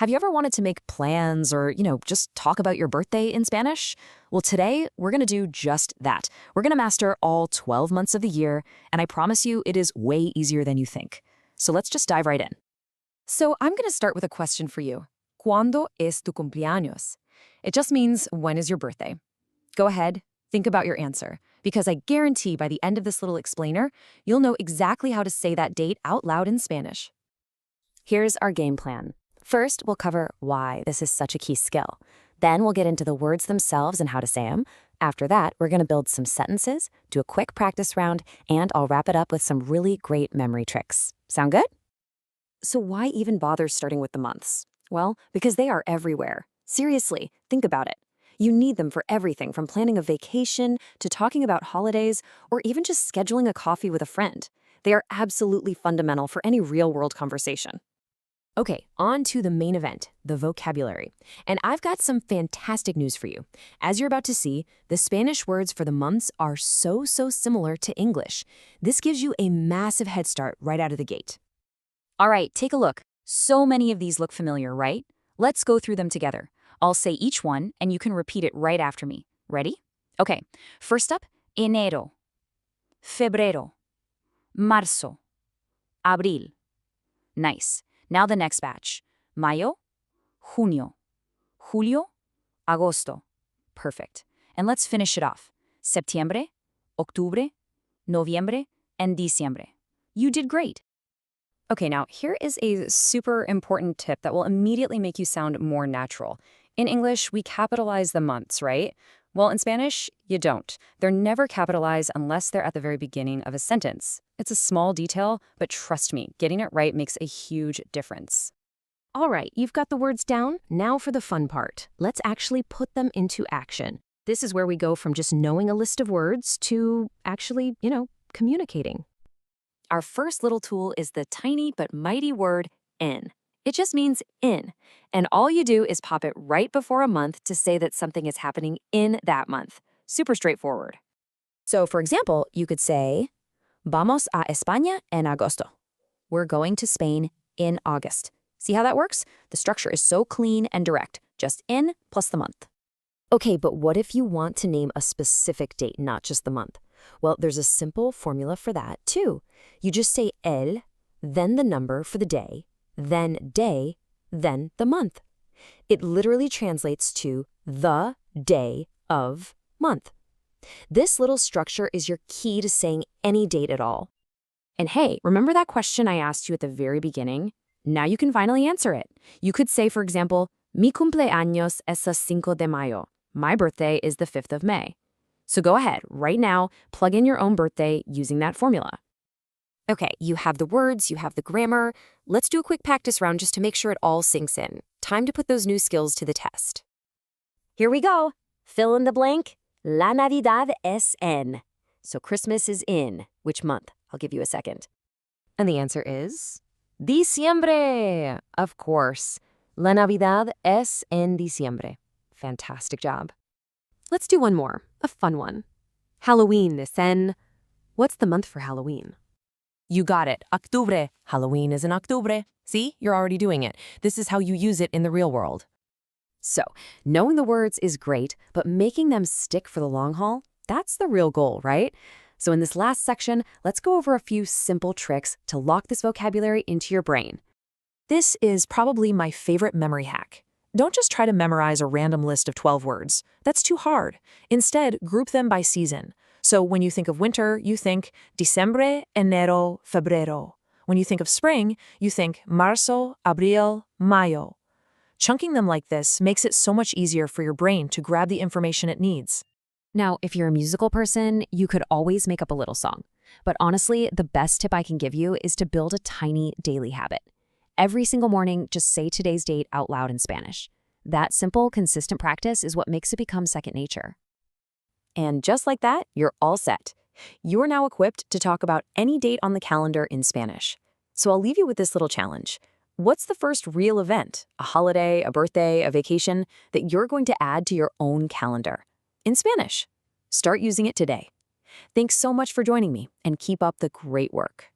Have you ever wanted to make plans or, just talk about your birthday in Spanish? Well, today we're going to do just that. We're going to master all 12 months of the year, and I promise you it is way easier than you think. So let's just dive right in. So I'm going to start with a question for you. ¿Cuándo es tu cumpleaños? It just means when is your birthday? Go ahead, think about your answer, because I guarantee by the end of this little explainer, you'll know exactly how to say that date out loud in Spanish. Here's our game plan. First, we'll cover why this is such a key skill. Then we'll get into the words themselves and how to say them. After that, we're going to build some sentences, do a quick practice round, and I'll wrap it up with some really great memory tricks. Sound good? So why even bother starting with the months? Well, because they are everywhere. Seriously, think about it. You need them for everything from planning a vacation to talking about holidays or even just scheduling a coffee with a friend. They are absolutely fundamental for any real-world conversation. Okay, on to the main event, the vocabulary. And I've got some fantastic news for you. As you're about to see, the Spanish words for the months are so similar to English. This gives you a massive head start right out of the gate. All right, take a look. So many of these look familiar, right? Let's go through them together. I'll say each one, and you can repeat it right after me. Ready? Okay, first up, enero, febrero, marzo, abril. Nice. Now the next batch. Mayo, junio, julio, agosto. Perfect. And let's finish it off. Septiembre, octubre, noviembre, and diciembre. You did great. Okay, now here is a super important tip that will immediately make you sound more natural. In English, we capitalize the months, right? Well, in Spanish, you don't. They're never capitalized unless they're at the very beginning of a sentence. It's a small detail, but trust me, getting it right makes a huge difference. All right, you've got the words down. Now for the fun part. Let's actually put them into action. This is where we go from just knowing a list of words to actually, communicating. Our first little tool is the tiny but mighty word in. It just means in, and all you do is pop it right before a month to say that something is happening in that month. Super straightforward. So, for example, you could say, Vamos a España en agosto. We're going to Spain in August. See how that works? The structure is so clean and direct, just in plus the month. Okay, but what if you want to name a specific date, not just the month? Well, there's a simple formula for that, too. You just say el, then the number for the day, then day, then the month. It literally translates to the day of month. This little structure is your key to saying any date at all. And hey, remember that question I asked you at the very beginning? Now you can finally answer it. You could say, for example, Mi cumpleaños es el 5 de mayo. My birthday is the 5th of May. So go ahead, right now, plug in your own birthday using that formula. Okay, you have the words, you have the grammar. Let's do a quick practice round just to make sure it all sinks in. Time to put those new skills to the test. Here we go. Fill in the blank. La Navidad es en. So Christmas is in. Which month? I'll give you a second. And the answer is diciembre. Of course. La Navidad es en diciembre. Fantastic job. Let's do one more, a fun one. Halloween is en. What's the month for Halloween? You got it. Octubre. Halloween is in Octubre. See, you're already doing it. This is how you use it in the real world. So, knowing the words is great, but making them stick for the long haul, that's the real goal, right? So in this last section, let's go over a few simple tricks to lock this vocabulary into your brain. This is probably my favorite memory hack. Don't just try to memorize a random list of 12 words. That's too hard. Instead, group them by season. So when you think of winter, you think diciembre, enero, febrero. When you think of spring, you think marzo, abril, mayo. Chunking them like this makes it so much easier for your brain to grab the information it needs. Now, if you're a musical person, you could always make up a little song. But honestly, the best tip I can give you is to build a tiny daily habit. Every single morning, just say today's date out loud in Spanish. That simple, consistent practice is what makes it become second nature. And just like that, you're all set. You're now equipped to talk about any date on the calendar in Spanish. So I'll leave you with this little challenge. What's the first real event, a holiday, a birthday, a vacation, that you're going to add to your own calendar? In Spanish. Start using it today. Thanks so much for joining me, and keep up the great work.